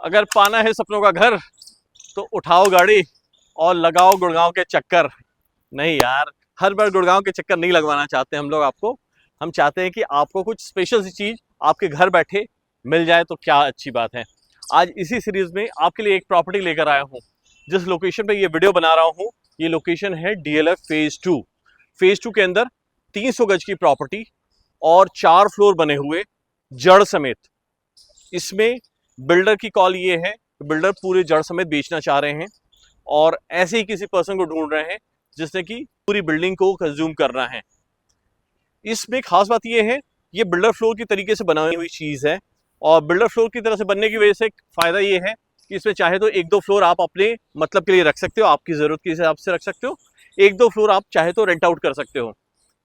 अगर पाना है सपनों का घर तो उठाओ गाड़ी और लगाओ गुड़गांव के चक्कर। नहीं यार, हर बार गुड़गांव के चक्कर नहीं लगवाना चाहते हम लोग आपको। हम चाहते हैं कि आपको कुछ स्पेशल सी चीज आपके घर बैठे मिल जाए तो क्या अच्छी बात है। आज इसी सीरीज में आपके लिए एक प्रॉपर्टी लेकर आया हूँ। जिस लोकेशन पे ये वीडियो बना रहा हूँ, ये लोकेशन है डीएलएफ फेज 2। फेज 2 के अंदर 300 गज की प्रॉपर्टी और 4 फ्लोर बने हुए जड़ समेत। इसमें बिल्डर की कॉल ये है, बिल्डर पूरे जड़ समेत बेचना चाह रहे हैं और ऐसे ही किसी पर्सन को ढूंढ रहे हैं जिसने कि पूरी बिल्डिंग को कंज्यूम करना है। इसमें खास बात ये है, ये बिल्डर फ्लोर की तरीके से बनाई हुई चीज है और बिल्डर फ्लोर की तरह से बनने की वजह से फायदा ये है कि इसमें चाहे तो एक दो फ्लोर आप अपने मतलब के लिए रख सकते हो, आपकी जरूरत के हिसाब से रख सकते हो। एक दो फ्लोर आप चाहे तो रेंट आउट कर सकते हो,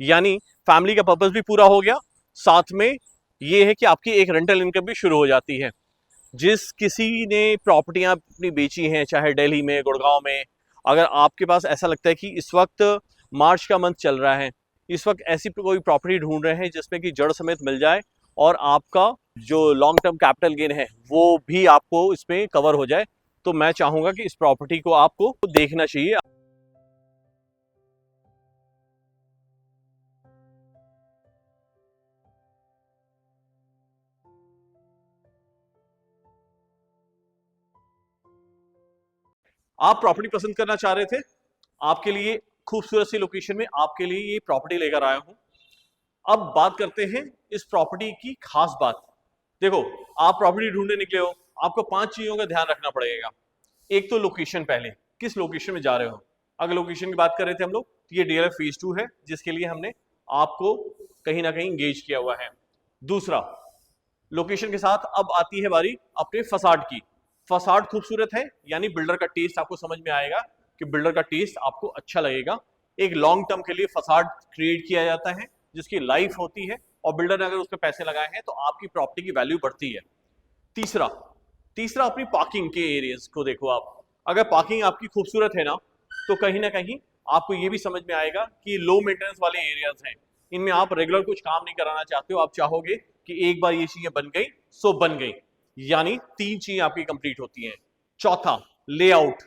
यानी फैमिली का पर्पस भी पूरा हो गया। साथ में ये है कि आपकी एक रेंटल इनकम भी शुरू हो जाती है। जिस किसी ने प्रॉपर्टियां अपनी बेची हैं, चाहे दिल्ली में, गुड़गांव में, अगर आपके पास ऐसा लगता है कि इस वक्त मार्च का मंथ चल रहा है, इस वक्त ऐसी कोई प्रॉपर्टी ढूंढ रहे हैं जिसमें कि जड़ समेत मिल जाए और आपका जो लॉन्ग टर्म कैपिटल गेन है वो भी आपको इसमें कवर हो जाए, तो मैं चाहूंगा कि इस प्रॉपर्टी को आपको देखना चाहिए। आप प्रॉपर्टी पसंद करना चाह रहे थे, आपके लिए खूबसूरत सी लोकेशन में आपके लिए ये प्रॉपर्टी लेकर आया हूं। अब बात करते हैं इस प्रॉपर्टी की खास बात। देखो, आप प्रॉपर्टी ढूंढने निकले हो, आपको 5 चीजों का ध्यान रखना पड़ेगा। एक तो लोकेशन, पहले किस लोकेशन में जा रहे हो। अगर लोकेशन की बात कर रहे थे हम लोग, तो ये डीएलएफ फेज 2 है जिसके लिए हमने आपको कहीं ना कहीं इंगेज किया हुआ है। दूसरा, लोकेशन के साथ अब आती है बारी अपने फसाड की। फसाड खूबसूरत है, यानी बिल्डर का टेस्ट आपको समझ में आएगा कि बिल्डर का टेस्ट आपको अच्छा लगेगा। एक लॉन्ग टर्म के लिए फसाड क्रिएट किया जाता है जिसकी लाइफ होती है और बिल्डर ने अगर उस पर पैसे लगाए हैं तो आपकी प्रॉपर्टी की वैल्यू बढ़ती है। तीसरा तीसरा अपनी पार्किंग के एरियाज को देखो आप। अगर पार्किंग आपकी खूबसूरत है ना, तो कहीं ना कहीं आपको ये भी समझ में आएगा कि लो मेंटेनेंस वाले एरियाज हैं, इनमें आप रेगुलर कुछ काम नहीं कराना चाहते हो। आप चाहोगे कि एक बार ये चीजें बन गई सो बन गई, यानी 3 चीजें आपकी कंप्लीट होती हैं। चौथा, लेआउट।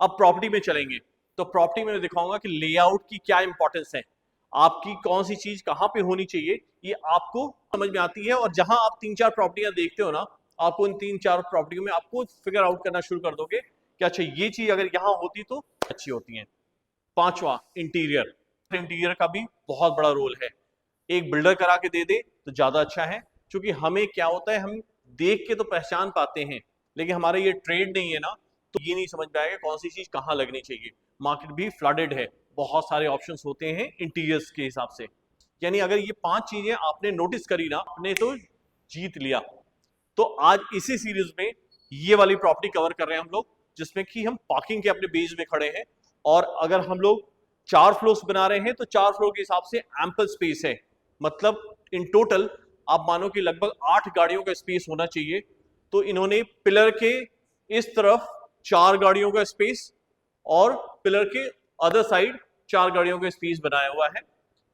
अब प्रॉपर्टी में चलेंगे तो प्रॉपर्टी में मैं दिखाऊंगा कि लेआउट की क्या इंपॉर्टेंस है, आपकी कौन सी चीज कहां पे होनी चाहिए, ये आपको समझ में आती है। और जहां आप 3-4 प्रॉपर्टियां देखते हो ना, आपको इन 3-4 प्रॉपर्टियों में आपको फिगर आउट करना शुरू कर दोगे कि अच्छा ये चीज अगर यहां होती तो अच्छी होती है। पांचवा, इंटीरियर। इंटीरियर का भी बहुत बड़ा रोल है। एक बिल्डर करा के दे दे तो ज्यादा अच्छा है, क्योंकि हमें क्या होता है, हम देख के तो पहचान पाते हैं, लेकिन हमारा ये ट्रेड नहीं है ना, तो ये नहीं समझ में आएगा कौन सी चीज कहाँ लगनी चाहिए। मार्केट भी फ्लडेड है, बहुत सारे ऑप्शंस होते हैं इंटीरियर्स के हिसाब से। यानी अगर ये 5 चीजें आपने नोटिस करी ना, आपने तो जीत लिया। तो आज इसी सीरीज में ये वाली प्रॉपर्टी कवर कर रहे हैं हम लोग, जिसमें कि हम पार्किंग के अपने बेस में खड़े हैं। और अगर हम लोग 4 फ्लोर्स बना रहे हैं तो 4 फ्लोर के हिसाब से एम्पल स्पेस है। मतलब इन टोटल आप मानो कि लगभग 8 गाड़ियों का स्पेस होना चाहिए। तो इन्होंने पिलर के इस तरफ 4 गाड़ियों का स्पेस और पिलर के अदर साइड 4 गाड़ियों का स्पेस बनाया हुआ है,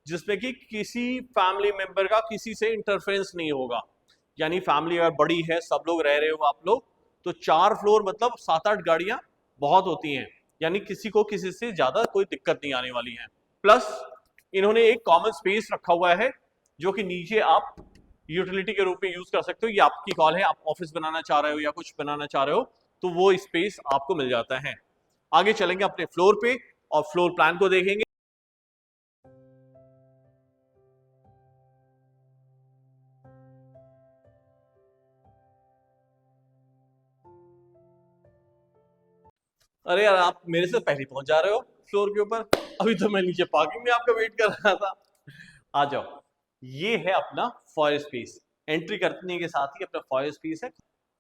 जिसमें कि किसी फैमिली मेंबर का किसी से इंटरफेरेंस नहीं होगा। यानी फैमिली अगर बड़ी है, सब लोग रह रहे हो आप लोग, तो 4 फ्लोर मतलब 7-8 गाड़ियां बहुत होती हैं, यानी किसी को किसी से ज्यादा कोई दिक्कत नहीं आने वाली है। प्लस इन्होंने एक कॉमन स्पेस रखा हुआ है जो कि नीचे आप यूटिलिटी के रूप में यूज कर सकते हो। ये आपकी कॉल है, आप ऑफिस बनाना चाह रहे हो या कुछ बनाना चाह रहे हो तो वो स्पेस आपको मिल जाता है। आगे चलेंगे अपने फ्लोर पे और फ्लोर प्लान को देखेंगे। अरे यार, आप मेरे से पहले पहुंच जा रहे हो फ्लोर के ऊपर। अभी तो मैं नीचे पार्किंग में आपका वेट कर रहा था। आ जाओ, ये है अपना फॉयर स्पेस। एंट्री करने के साथ ही अपना फॉयर स्पेस है।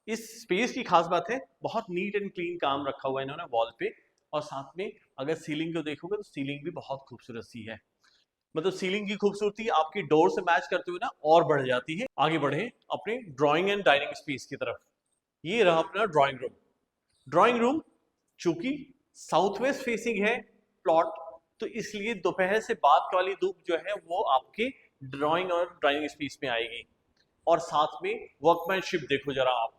इस स्पेस की खास बात है, बहुत नीट एंड क्लीन काम रखा हुआ है इन्होंने वॉल पे। और साथ में अगर सीलिंग को देखोगे तो सीलिंग भी बहुत खूबसूरत सी है। मतलब सीलिंग की खूबसूरती आपकी डोर से मैच करते हुए ना और बढ़ जाती है। आगे बढ़े अपने ड्राइंग एंड डाइनिंग स्पेस की तरफ। ये रहा अपना ड्राइंग रूम। ड्राइंग रूम चूंकि साउथ वेस्ट फेसिंग है प्लॉट, तो इसलिए दोपहर से बाद वाली धूप जो है वो आपके ड्राइंग और ड्राइंग स्पेस में आएगी। और साथ में वर्कमैनशिप देखो जरा आप।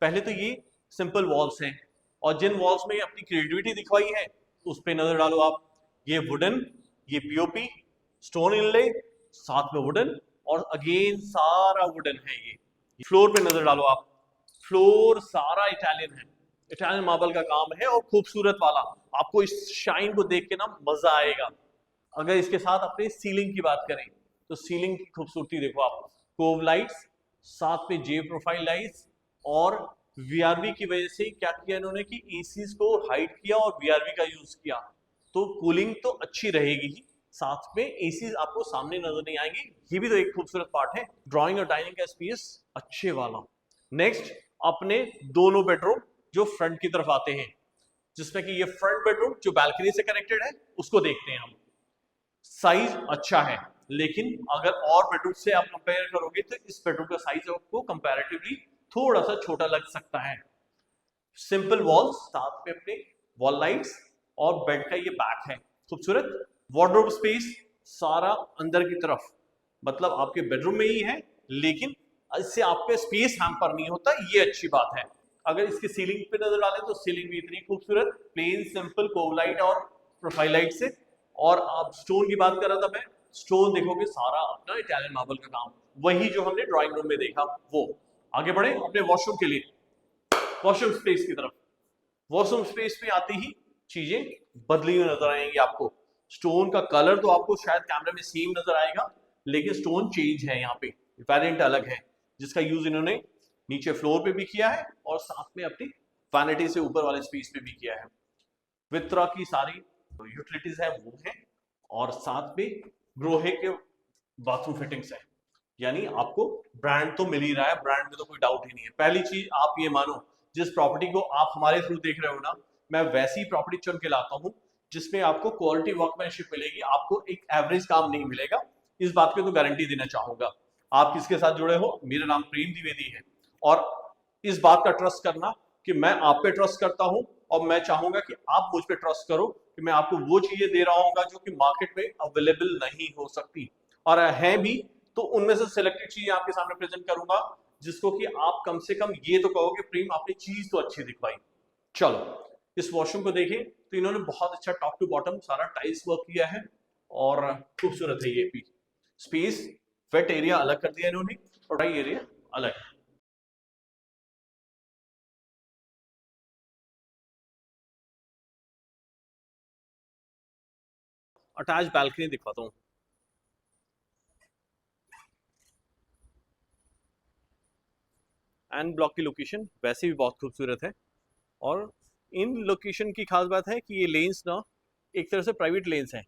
पहले तो ये सिंपल वॉल्स हैं, और जिन वॉल्स में अपनी क्रिएटिविटी दिखवाई है उस पे नजर डालो आप। ये वुडन, ये पीओपी, स्टोन इनले, साथ में वुडन, और अगेन सारा वुडन है। ये फ्लोर पे नजर डालो आप, फ्लोर सारा इटालियन है, इटालियन मार्बल का काम है और खूबसूरत वाला। आपको इस शाइन को देख के ना मजा आएगा। अगर इसके साथ अपने सीलिंग की बात करें तो सीलिंग की खूबसूरती देखो आप, कोव लाइट्स, साथ में जे प्रोफाइल लाइट्स, और वीआरवी की वजह से क्या किया इन्होंने कि एसीज को हाइड किया और वीआरवी का यूज किया, तो कूलिंग तो अच्छी रहेगी ही, साथ में एसीज आपको सामने नजर नहीं आएंगे। ये भी तो एक खूबसूरत पार्ट है। ड्राइंग और डाइनिंग का स्पेस अच्छे वाला। नेक्स्ट अपने दोनों बेडरूम जो फ्रंट की तरफ आते हैं, जिसमें कि ये फ्रंट बेडरूम जो बैल्कनी से कनेक्टेड है उसको देखते हैं हम। साइज अच्छा है, लेकिन अगर और बेडरूम से आप कंपेयर करोगे तो इस बेडरूम का साइज आपको कंपैरेटिवली थोड़ा सा छोटा लग सकता है। सिंपल वॉल्स, साथ में अपने वॉल लाइट्स, और बेड का ये बैक है खूबसूरत। वार्डरोब स्पेस सारा अंदर की तरफ, मतलब आपके बेडरूम में ही है, लेकिन इससे आपके स्पेस हैम्पर नहीं होता, ये अच्छी बात है। अगर इसकी सीलिंग पे नजर डालें तो सीलिंग भी इतनी खूबसूरत, प्लेन सिंपल कोव लाइट और प्रोफाइल लाइट से। और आप स्टोन की बात कर रहा था मैं, स्टोन देखोगे सारा अपना इटालियन मार्बल का काम, वही जो हमने ड्राइंग रूम में देखा वो। आगे बढ़े अपने वॉशरूम के लिए, वॉशरूम स्पेस की तरफ। वॉशरूम स्पेस में आती ही चीजें बदली हुई नजर आएंगी आपको। स्टोन का कलर तो आपको शायद कैमरे में सेम नजर आएगा, लेकिन स्टोन चेंज है यहाँ पे, वेरिएंट अलग है, जिसका यूज इन्होंने नीचे फ्लोर पे भी किया है और साथ में अपनी वैनिटी से ऊपर वाले स्पेस पे भी किया है। वित्रा की सारी यूटिलिटीज है वो है, और साथ में ग्रोहे के बाथरूम फिटिंग्स है। यानी आपको ब्रांड तो मिल ही रहा है, ब्रांड में तो कोई डाउट ही नहीं है। पहली चीज आप ये मानो, जिस प्रॉपर्टी को आप हमारे थ्रू देख रहे हो ना, मैं वैसी प्रॉपर्टी चुन के लाता हूँ जिसमें आपको क्वालिटी वर्कमैनशिप मिलेगी, आपको एक एवरेज काम नहीं मिलेगा। इस बात की तो गारंटी देना चाहूंगा। आप किसके साथ जुड़े हो? मेरा नाम प्रेम द्विवेदी है, और इस बात का ट्रस्ट करना कि मैं आप पे ट्रस्ट करता हूं, और मैं चाहूंगा कि आप मुझ पे ट्रस्ट करो कि मैं आपको वो चीजें दे रहा हूँ जो कि मार्केट में अवेलेबल नहीं हो सकती, और है भी तो उनमें से सिलेक्टेड चीज आपके सामने प्रेजेंट करूंगा, जिसको कि आप कम से कम ये तो कहोगे प्रेम आपने चीज तो अच्छी दिखवाई। चलो इस वॉशरूम को देखें तो इन्होंने बहुत अच्छा टॉप टू बॉटम सारा टाइल्स वर्क किया है, और खूबसूरत है ये भी। स्पेस, वेट एरिया अलग कर दिया इन्होंने और ड्राई एरिया अलग। अटैच बैल्कनी दिखाता हूँ। एन ब्लॉक की लोकेशन वैसे भी बहुत खूबसूरत है, और इन लोकेशन की खास बात है कि ये लेन्स ना एक तरह से प्राइवेट लेन्स हैं।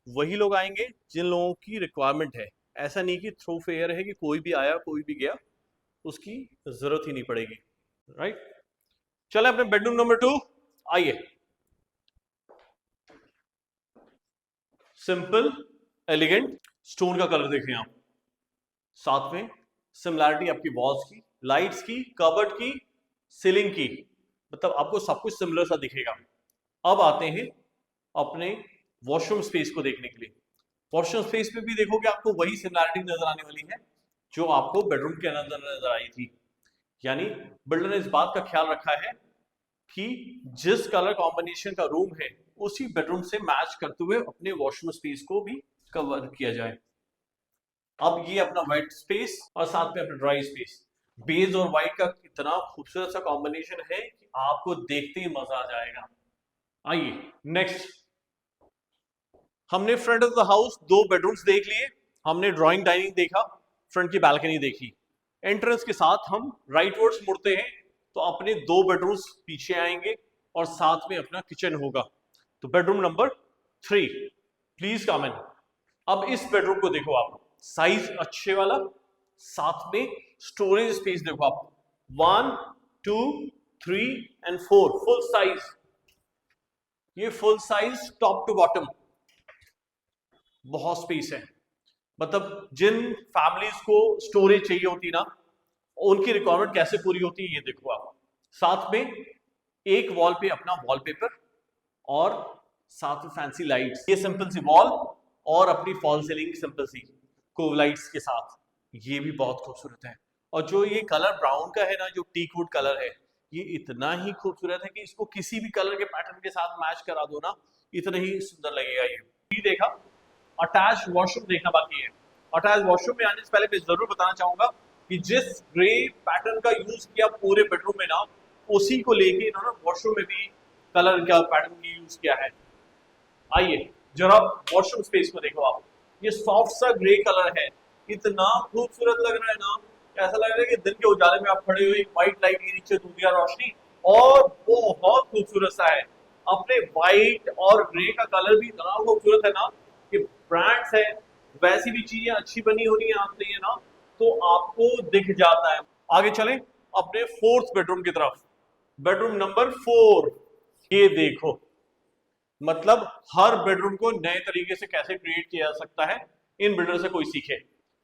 वही लोग आएंगे जिन लोगों की रिक्वायरमेंट है, ऐसा नहीं कि थ्रू फेयर है कि कोई भी आया कोई भी गया, उसकी जरूरत ही नहीं पड़ेगी। राइट, चले अपने बेडरूम नंबर 2। आइए, सिंपल एलिगेंट स्टोन का कलर देखें आप, साथ में सिमिलैरिटी आपकी वॉल्स की, लाइट्स की, कबर्ड की, सीलिंग की, मतलब आपको सब कुछ सिमिलर सा दिखेगा। अब आते हैं अपने वॉशरूम स्पेस को देखने के लिए। वॉशरूम स्पेस में भी देखोगे आपको वही सिमिलैरिटी नजर आने वाली है जो आपको बेडरूम के अंदर नजर आई थी। यानी बिल्डर ने इस बात का ख्याल रखा है कि जिस कलर कॉम्बिनेशन का रूम है उसी बेडरूम से मैच करते हुए अपने वॉशरूम स्पेस को भी कवर किया जाए। अब ये अपना व्हाइट स्पेस और साथ में अपना ड्राई स्पेस, बेज और व्हाइट का इतना खूबसूरत सा कॉम्बिनेशन है कि आपको देखते ही मजा आ जाएगा। आइए नेक्स्ट, हमने front of the house 2 bedrooms देख लिए, हमने ड्राइंग डाइनिंग देखा, फ्रंट की बैल्कनी देखी। एंट्रेंस के साथ हम राइट वर्ड्स मुड़ते हैं तो अपने 2 बेडरूम्स पीछे आएंगे और साथ में अपना किचन होगा। तो बेडरूम नंबर 3, प्लीज कम इन। अब इस बेडरूम को देखो आप, साइज अच्छे वाला, साथ में स्टोरेज स्पेस देखो आप, 1 2 3 एंड 4, फुल साइज। ये full size top to bottom, बहुत स्पेस है। मतलब जिन फैमिलीज को स्टोरेज चाहिए होती ना, उनकी रिक्वायरमेंट कैसे पूरी होती है ये देखो आप। साथ में एक वॉल पे अपना वॉलपेपर और साथ में फैंसी लाइट्स, ये सिंपल सी वॉल और अपनी फॉल सीलिंग सिंपल सी कोव लाइट्स के साथ, ये भी बहुत खूबसूरत है। और जो ये कलर ब्राउन का है ना, जो टीक वुड कलर है, ये इतना ही खूबसूरत है कि इसको किसी भी कलर के पैटर्न के साथ मैच करा दो ना, इतना ही सुंदर लगेगा। ये देखा, अटैच वॉशरूम देखना बाकी है। अटैच वॉशरूम में आने से पहले मैं जरूर बताना चाहूंगा कि जिस ग्रे पैटर्न का यूज किया पूरे बेडरूम में ना, उसी को लेके इन्होंने वॉशरूम में भी कलर का पैटर्न की यूज किया है। आइए जरा वॉशरूम स्पेस को देखो आप, ये सॉफ्ट सा ग्रे कलर है, इतना खूबसूरत लग रहा है ना, ऐसा लग रहा है कि दिन के उजाले में आप खड़े हुए व्हाइट लाइट के नीचे दूधिया रोशनी, और बहुत खूबसूरत सा है। अपने व्हाइट और ग्रे का कलर भी इतना खूबसूरत है ना कि ब्रांड्स है, वैसी भी चीजें अच्छी बनी होनी है आप है ना, तो आपको दिख जाता है। आगे चलें अपने फोर्थ बेडरूम की तरफ, बेडरूम नंबर 4। ये देखो, मतलब हर बेडरूम को नए तरीके से कैसे क्रिएट किया जा सकता है, इन बिल्डर से कोई सीखे।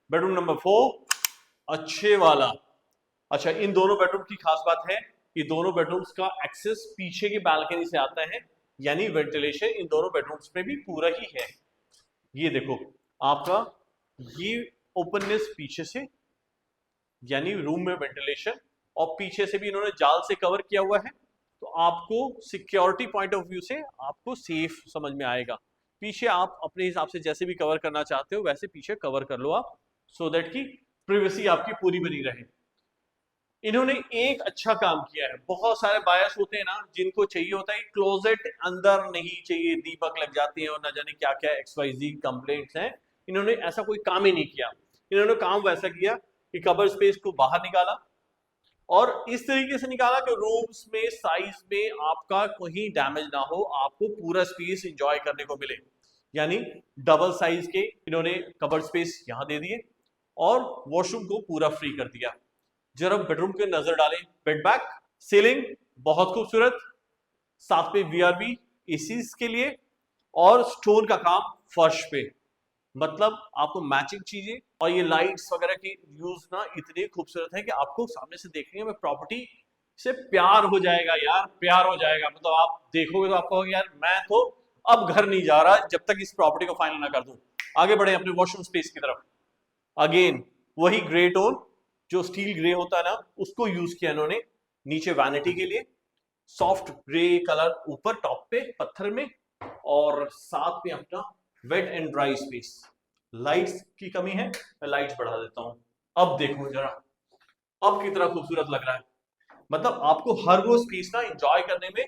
बेडरूम नंबर 4 अच्छे वाला। अच्छा, इन दोनों बेडरूम की खास बात है कि दोनों बेडरूम्स का एक्सेस पीछे की बालकनी से आता है, यानी वेंटिलेशन इन दोनों बेडरूम्स में भी पूरा ही है। ये देखो आपका, ये ओपननेस पीछे से, यानी रूम में वेंटिलेशन, और पीछे से भी इन्होंने जाल से कवर किया हुआ है, तो आपको सिक्योरिटी पॉइंट ऑफ व्यू से आपको सेफ समझ में आएगा। पीछे आप अपने हिसाब से जैसे भी कवर करना चाहते हो वैसे पीछे कवर कर लो आप, सो दैट की प्रिवेसी आपकी पूरी बनी रहे। इन्होंने एक अच्छा काम किया है। बहुत सारे बायर्स होते हैं ना, जिनको चाहिए होता है क्लोजेट अंदर नहीं चाहिए, दीपक लग जाते हैं और न जाने क्या क्या XYZ कंप्लेंट्स हैं। इन्होंने ऐसा कोई काम ही नहीं किया। इन्होंने काम वैसा किया कि कवर स्पेस को बाहर निकाला, और इस तरीके से निकाला कि रूम्स में साइज में आपका कहीं डैमेज ना हो, आपको पूरा स्पेस एंजॉय करने को मिले। यानी डबल साइज के इन्होंने कवर स्पेस यहां दे दिए और वॉशरूम को पूरा फ्री कर दिया। जरा बेडरूम के नजर डालें, बेड बैक, सीलिंग बहुत खूबसूरत, साथ में VRV एसीज के लिए, और स्टोन का काम फर्श पे, मतलब आपको मैचिंग चीजें, और ये लाइट्स वगैरह की यूज ना इतनी खूबसूरत है कि आपको सामने से देखने में प्रॉपर्टी से प्यार हो जाएगा यार, प्यार हो जाएगा। मतलब आप देखोगे तो आपको यार मैं तो अब घर नहीं जा रहा जब तक इस प्रॉपर्टी को फाइनल ना कर दूं। आगे बढ़े अपने वॉशरूम स्पेस की तरफ। अगेन वही ग्रे टोन, जो स्टील ग्रे होता है ना, उसको यूज किया इन्होंने नीचे वैनिटी के लिए, सॉफ्ट ग्रे कलर ऊपर टॉप पे पत्थर में, और साथ में अपना wet and dry space. Lights की कमी है, मैं लाइट्स बढ़ा देता हूं। अब देखो जरा, अब कितना खूबसूरत लग रहा है। मतलब आपको हर वो स्पेस ना एंजॉय करने में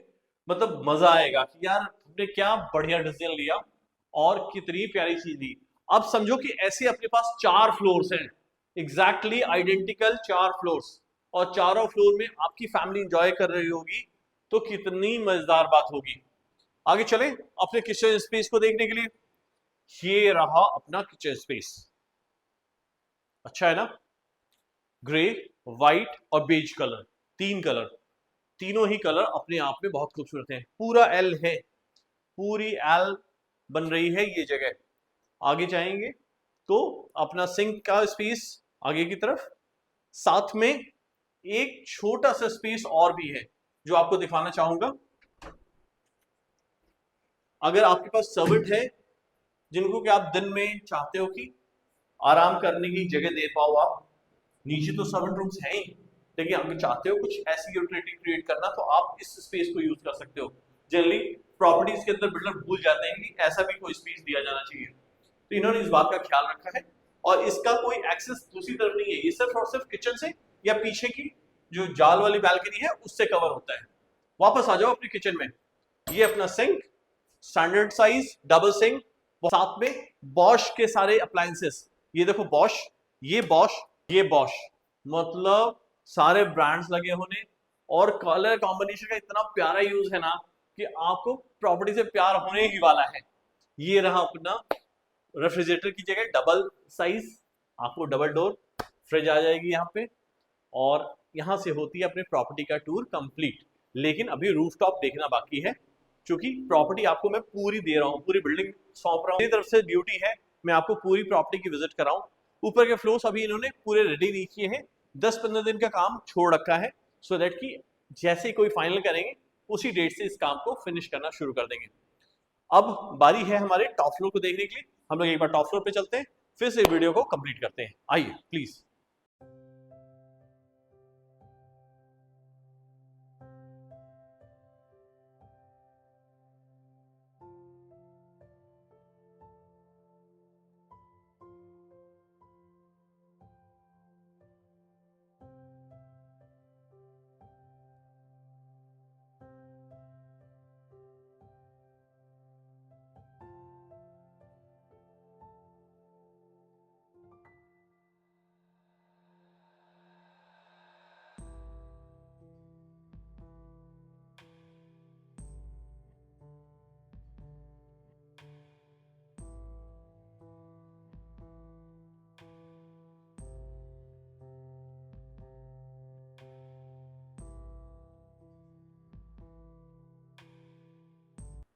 मतलब मजा आएगा कि यार तुमने क्या बढ़िया डिसीजन लिया और कितनी प्यारी चीज दी। अब समझो कि ऐसे अपने पास 4 फ्लोर्स हैं, एग्जैक्टली आइडेंटिकल 4 फ्लोर्स, और चारों फ्लोर में आपकी फैमिली एंजॉय कर रही होगी, तो कितनी मजेदार बात होगी। आगे चलें अपने किचन स्पेस को देखने के लिए। ये रहा अपना किचन स्पेस, अच्छा है ना, ग्रे, व्हाइट और बेज कलर, 3 कलर, तीनों ही कलर अपने आप में बहुत खूबसूरत हैं। पूरा एल है, पूरी एल बन रही है ये जगह। आगे जाएंगे तो अपना सिंक का स्पेस आगे की तरफ, साथ में एक छोटा सा स्पेस और भी है जो आपको दिखाना चाहूंगा। अगर आपके पास सर्वेंट है जिनको कि आप दिन में चाहते हो कि आराम करने की जगह दे पाओ आप, नीचे तो सर्वेंट रूम्स हैं ही, लेकिन आप चाहते हो कुछ ऐसी यूटिलिटी क्रिएट करना, तो आप इस स्पेस को यूज कर सकते हो। जनरली प्रॉपर्टीज के अंदर बिल्डर भूल जाते हैं कि ऐसा भी कोई स्पेस दिया जाना चाहिए, तो इन्होंने इस बात का ख्याल रखा है। और इसका कोई एक्सेस दूसरी तरफ नहीं है, ये सिर्फ और सिर्फ किचन से या पीछे की जो जाल वाली बैल्कनी है उससे कवर होता है। वापस आ जाओ अपने किचन में, ये अपना sink, standard size double sink, साथ में बॉश के सारे अप्लायंसेस। ये देखो बॉश, ये बॉश, ये बॉश, मतलब सारे ब्रांड्स लगे होने, और कलर कॉम्बिनेशन का इतना प्यारा यूज है ना कि आपको प्रॉपर्टी से प्यार होने ही वाला है। ये रहा अपना रेफ्रिजरेटर की जगह डबल साइज, आपको डबल डोर फ्रिज आ जाएगी यहाँ पे, और यहाँ से होती है अपने प्रॉपर्टी का टूर कंप्लीट। लेकिन अभी रूफटॉप देखना बाकी है, क्योंकि प्रॉपर्टी आपको मैं पूरी दे रहा हूँ, पूरी बिल्डिंग सौंप रहा हूँ। मेरी तरफ से ड्यूटी है मैं आपको पूरी प्रॉपर्टी की विजिट कराऊं। ऊपर के फ्लोर्स अभी इन्होंने पूरे रेडी नहीं किए हैं, 10-15 दिन का काम छोड़ रखा है, सो दैट कि जैसे कोई फाइनल करेंगे उसी डेट से इस काम को फिनिश करना शुरू कर देंगे। अब बारी है हमारे टॉप फ्लोर को देखने के लिए। हम लोग एक बार टॉप फ्लोर पे चलते हैं, फिर से वीडियो को कंप्लीट करते हैं। आइए प्लीज।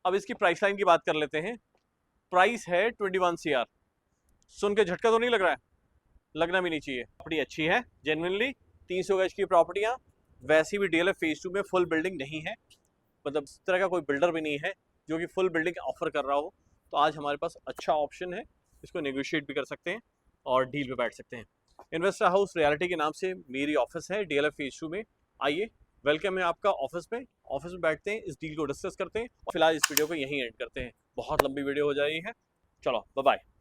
अब इसकी प्राइस लाइन की बात कर लेते हैं। प्राइस है 21 CR। सुन के झटका तो नहीं लग रहा है? लगना भी नहीं चाहिए। प्रॉपर्टी अच्छी है जेन्युइनली, 300 गज की प्रॉपर्टियाँ। वैसी भी DLF फेज 2 में फुल बिल्डिंग नहीं है, मतलब इस तरह का कोई बिल्डर भी नहीं है जो कि फुल बिल्डिंग ऑफर कर रहा हो। तो आज हमारे पास अच्छा ऑप्शन है, इसको नेगोशिएट भी कर सकते हैं और डील पे बैठ सकते हैं। इन्वेस्टर हाउस रियलिटी के नाम से मेरी ऑफिस है DLF फेज 2 में। आइए, वेलकम है आपका ऑफिस में। ऑफिस में बैठते हैं, इस डील को डिस्कस करते हैं और फिलहाल इस वीडियो को यहीं एंड करते हैं। बहुत लंबी वीडियो हो जा रही है। चलो बाय बाय।